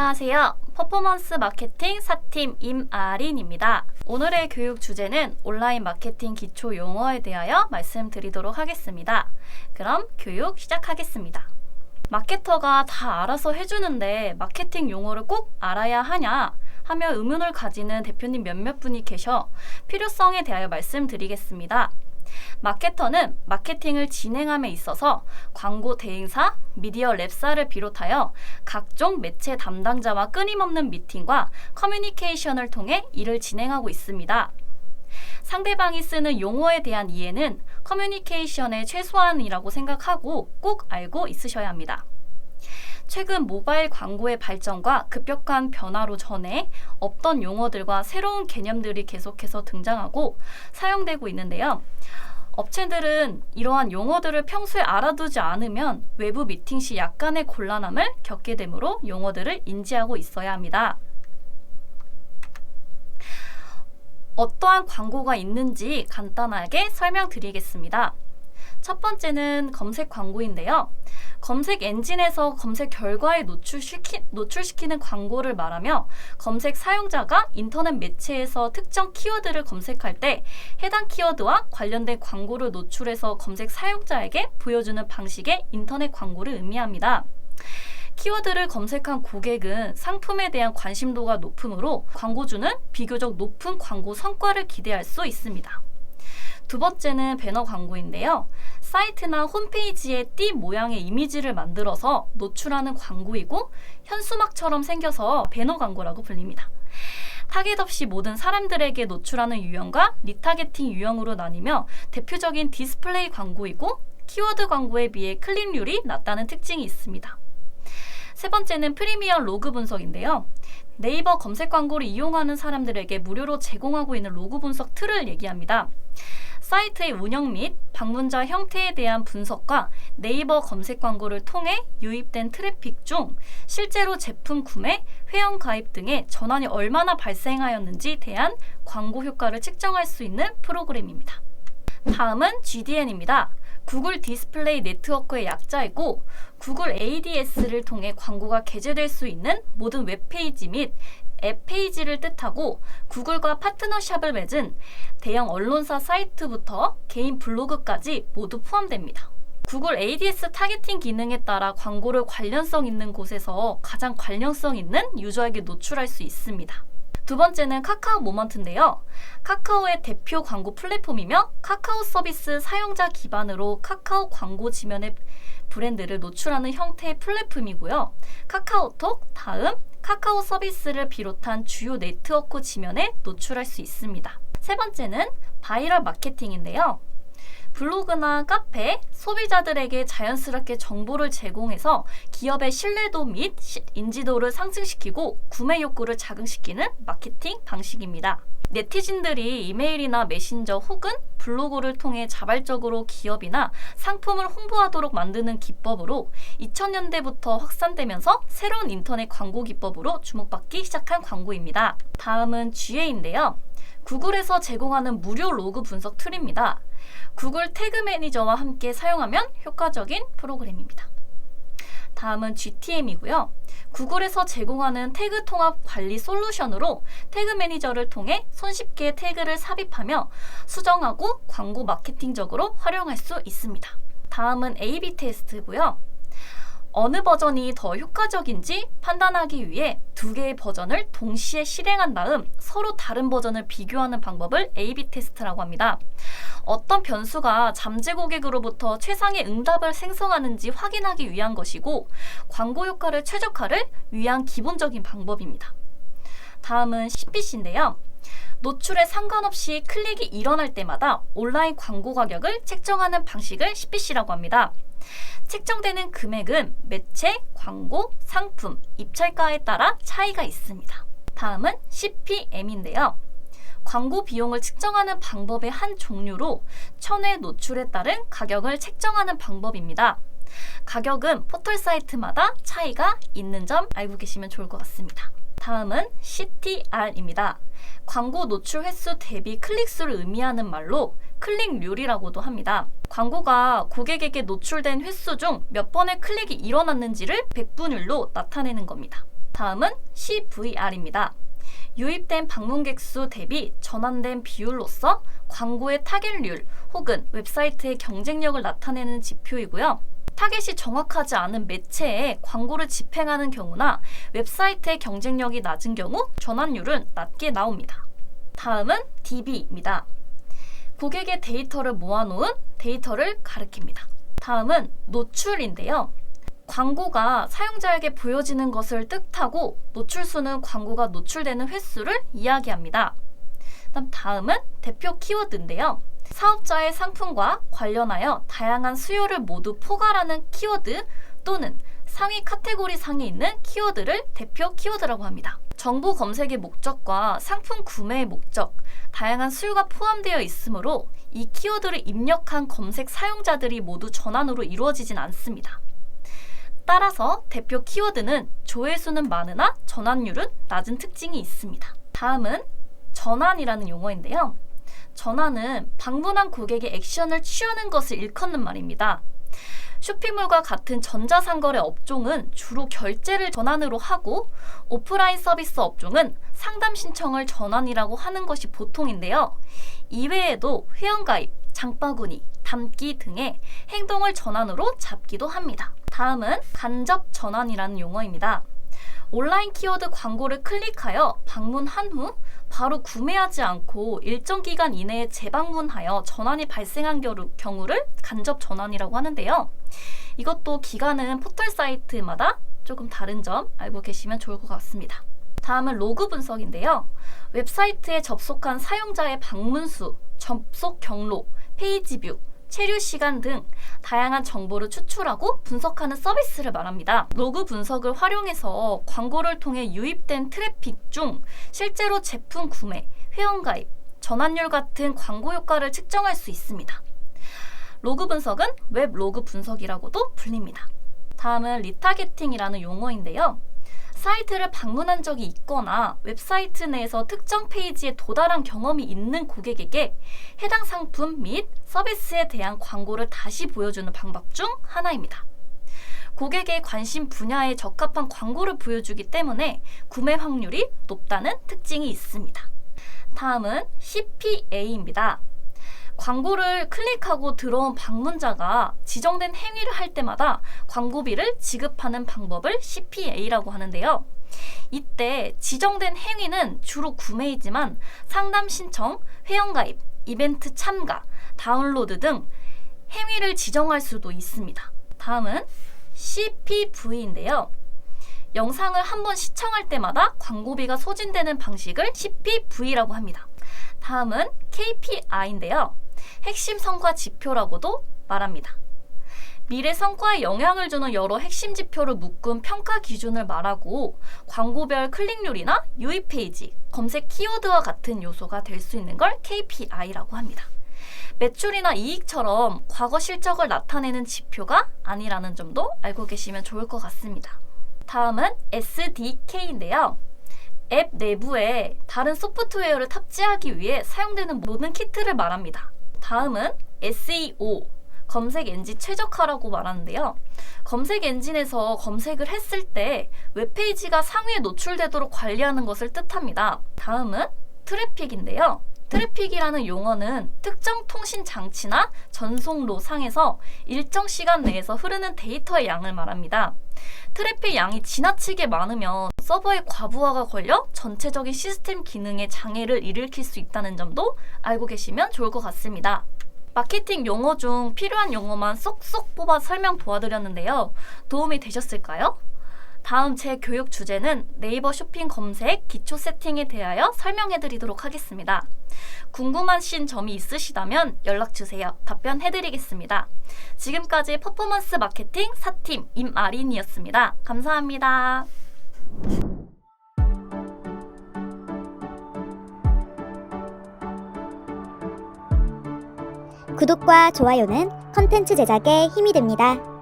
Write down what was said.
안녕하세요. 퍼포먼스 마케팅 4팀 임아린입니다. 오늘의 교육 주제는 온라인 마케팅 기초 용어에 대하여 말씀드리도록 하겠습니다. 그럼 교육 시작하겠습니다. 마케터가 다 알아서 해주는데 마케팅 용어를 꼭 알아야 하냐 하며 의문을 가지는 대표님 몇몇 분이 계셔 필요성에 대하여 말씀드리겠습니다. 마케터는 마케팅을 진행함에 있어서 광고 대행사, 미디어 랩사를 비롯하여 각종 매체 담당자와 끊임없는 미팅과 커뮤니케이션을 통해 일을 진행하고 있습니다. 상대방이 쓰는 용어에 대한 이해는 커뮤니케이션의 최소한이라고 생각하고 꼭 알고 있으셔야 합니다. 최근 모바일 광고의 발전과 급격한 변화로 전에 없던 용어들과 새로운 개념들이 계속해서 등장하고 사용되고 있는데요. 업체들은 이러한 용어들을 평소에 알아두지 않으면 외부 미팅 시 약간의 곤란함을 겪게 되므로 용어들을 인지하고 있어야 합니다. 어떠한 광고가 있는지 간단하게 설명드리겠습니다. 첫 번째는 검색 광고인데요. 검색 엔진에서 검색 결과에 노출시키는 광고를 말하며 검색 사용자가 인터넷 매체에서 특정 키워드를 검색할 때 해당 키워드와 관련된 광고를 노출해서 검색 사용자에게 보여주는 방식의 인터넷 광고를 의미합니다. 키워드를 검색한 고객은 상품에 대한 관심도가 높으므로 광고주는 비교적 높은 광고 성과를 기대할 수 있습니다. 두 번째는 배너 광고인데요. 사이트나 홈페이지에 띠 모양의 이미지를 만들어서 노출하는 광고이고 현수막처럼 생겨서 배너 광고라고 불립니다. 타겟 없이 모든 사람들에게 노출하는 유형과 리타게팅 유형으로 나뉘며 대표적인 디스플레이 광고이고 키워드 광고에 비해 클릭률이 낮다는 특징이 있습니다. 세 번째는 프리미엄 로그 분석인데요. 네이버 검색 광고를 이용하는 사람들에게 무료로 제공하고 있는 로그 분석 툴을 얘기합니다. 사이트의 운영 및 방문자 형태에 대한 분석과 네이버 검색 광고를 통해 유입된 트래픽 중 실제로 제품 구매, 회원 가입 등의 전환이 얼마나 발생하였는지 대한 광고 효과를 측정할 수 있는 프로그램입니다. 다음은 GDN입니다. 구글 디스플레이 네트워크의 약자이고 구글 ADS를 통해 광고가 게재될 수 있는 모든 웹페이지 및 앱 페이지를 뜻하고 구글과 파트너십을 맺은 대형 언론사 사이트부터 개인 블로그까지 모두 포함됩니다. 구글 ADS 타겟팅 기능에 따라 광고를 관련성 있는 곳에서 가장 관련성 있는 유저에게 노출할 수 있습니다. 두 번째는 카카오 모먼트인데요. 카카오의 대표 광고 플랫폼이며 카카오 서비스 사용자 기반으로 카카오 광고 지면의 브랜드를 노출하는 형태의 플랫폼이고요. 카카오톡, 다음, 카카오 서비스를 비롯한 주요 네트워크 지면에 노출할 수 있습니다. 세 번째는 바이럴 마케팅인데요. 블로그나 카페, 소비자들에게 자연스럽게 정보를 제공해서 기업의 신뢰도 및 인지도를 상승시키고 구매 욕구를 자극시키는 마케팅 방식입니다. 네티즌들이 이메일이나 메신저 혹은 블로그를 통해 자발적으로 기업이나 상품을 홍보하도록 만드는 기법으로 2000년대부터 확산되면서 새로운 인터넷 광고 기법으로 주목받기 시작한 광고입니다. 다음은 GA인데요. 구글에서 제공하는 무료 로그 분석 툴입니다. 구글 태그 매니저와 함께 사용하면 효과적인 프로그램입니다. 다음은 GTM이고요. 구글에서 제공하는 태그 통합 관리 솔루션으로 태그 매니저를 통해 손쉽게 태그를 삽입하며 수정하고 광고 마케팅적으로 활용할 수 있습니다. 다음은 A/B 테스트고요. 어느 버전이 더 효과적인지 판단하기 위해 두 개의 버전을 동시에 실행한 다음 서로 다른 버전을 비교하는 방법을 A/B 테스트라고 합니다. 어떤 변수가 잠재 고객으로부터 최상의 응답을 생성하는지 확인하기 위한 것이고 광고 효과를 최적화를 위한 기본적인 방법입니다. 다음은 CPC인데요. 노출에 상관없이 클릭이 일어날 때마다 온라인 광고 가격을 책정하는 방식을 CPC라고 합니다. 책정되는 금액은 매체, 광고, 상품, 입찰가에 따라 차이가 있습니다. 다음은 CPM인데요. 광고 비용을 측정하는 방법의 한 종류로 천회 노출에 따른 가격을 책정하는 방법입니다. 가격은 포털 사이트마다 차이가 있는 점 알고 계시면 좋을 것 같습니다. 다음은 CTR입니다. 광고 노출 횟수 대비 클릭수를 의미하는 말로 클릭률이라고도 합니다. 광고가 고객에게 노출된 횟수 중 몇 번의 클릭이 일어났는지를 백분율로 나타내는 겁니다. 다음은 CVR입니다. 유입된 방문객 수 대비 전환된 비율로서 광고의 타겟률 혹은 웹사이트의 경쟁력을 나타내는 지표이고요. 타겟이 정확하지 않은 매체에 광고를 집행하는 경우나 웹사이트의 경쟁력이 낮은 경우 전환율은 낮게 나옵니다. 다음은 DB입니다. 고객의 데이터를 모아놓은 데이터를 가리킵니다. 다음은 노출인데요. 광고가 사용자에게 보여지는 것을 뜻하고 노출수는 광고가 노출되는 횟수를 이야기합니다. 다음은 대표 키워드인데요. 사업자의 상품과 관련하여 다양한 수요를 모두 포괄하는 키워드 또는 상위 카테고리 상에 있는 키워드를 대표 키워드라고 합니다. 정보 검색의 목적과 상품 구매의 목적, 다양한 수요가 포함되어 있으므로 이 키워드를 입력한 검색 사용자들이 모두 전환으로 이루어지진 않습니다. 따라서 대표 키워드는 조회수는 많으나 전환율은 낮은 특징이 있습니다. 다음은 전환이라는 용어인데요. 전환은 방문한 고객의 액션을 취하는 것을 일컫는 말입니다. 쇼핑몰과 같은 전자상거래 업종은 주로 결제를 전환으로 하고 오프라인 서비스 업종은 상담 신청을 전환이라고 하는 것이 보통인데요. 이외에도 회원가입, 장바구니, 담기 등의 행동을 전환으로 잡기도 합니다. 다음은 간접 전환이라는 용어입니다. 온라인 키워드 광고를 클릭하여 방문한 후 바로 구매하지 않고 일정 기간 이내에 재방문하여 전환이 발생한 경우를 간접 전환이라고 하는데요. 이것도 기간은 포털 사이트마다 조금 다른 점 알고 계시면 좋을 것 같습니다. 다음은 로그 분석인데요. 웹사이트에 접속한 사용자의 방문 수, 접속 경로, 페이지 뷰, 체류 시간 등 다양한 정보를 추출하고 분석하는 서비스를 말합니다. 로그 분석을 활용해서 광고를 통해 유입된 트래픽 중 실제로 제품 구매, 회원가입, 전환율 같은 광고 효과를 측정할 수 있습니다. 로그 분석은 웹 로그 분석이라고도 불립니다. 다음은 리타게팅이라는 용어인데요. 사이트를 방문한 적이 있거나 웹사이트 내에서 특정 페이지에 도달한 경험이 있는 고객에게 해당 상품 및 서비스에 대한 광고를 다시 보여주는 방법 중 하나입니다. 고객의 관심 분야에 적합한 광고를 보여주기 때문에 구매 확률이 높다는 특징이 있습니다. 다음은 CPA입니다. 광고를 클릭하고 들어온 방문자가 지정된 행위를 할 때마다 광고비를 지급하는 방법을 CPA라고 하는데요. 이때 지정된 행위는 주로 구매이지만 상담 신청, 회원가입, 이벤트 참가, 다운로드 등 행위를 지정할 수도 있습니다. 다음은 CPV인데요. 영상을 한번 시청할 때마다 광고비가 소진되는 방식을 CPV라고 합니다. 다음은 KPI인데요. 핵심 성과 지표라고도 말합니다. 미래 성과에 영향을 주는 여러 핵심 지표를 묶은 평가 기준을 말하고 광고별 클릭률이나 유입 페이지, 검색 키워드와 같은 요소가 될 수 있는 걸 KPI라고 합니다. 매출이나 이익처럼 과거 실적을 나타내는 지표가 아니라는 점도 알고 계시면 좋을 것 같습니다. 다음은 SDK인데요. 앱 내부에 다른 소프트웨어를 탑재하기 위해 사용되는 모든 키트를 말합니다. 다음은 SEO, 검색 엔진 최적화라고 말하는데요. 검색 엔진에서 검색을 했을 때 웹페이지가 상위에 노출되도록 관리하는 것을 뜻합니다. 다음은 트래픽인데요. 트래픽이라는 용어는 특정 통신 장치나 전송로 상에서 일정 시간 내에서 흐르는 데이터의 양을 말합니다. 트래픽 양이 지나치게 많으면 서버의 과부하가 걸려 전체적인 시스템 기능에 장애를 일으킬 수 있다는 점도 알고 계시면 좋을 것 같습니다. 마케팅 용어 중 필요한 용어만 쏙쏙 뽑아 설명 도와드렸는데요. 도움이 되셨을까요? 다음 제 교육 주제는 네이버 쇼핑 검색 기초 세팅에 대하여 설명해드리도록 하겠습니다. 궁금하신 점이 있으시다면 연락주세요. 답변해드리겠습니다. 지금까지 퍼포먼스 마케팅 4팀 임아린이었습니다. 감사합니다. 구독과 좋아요는 컨텐츠 제작에 힘이 됩니다.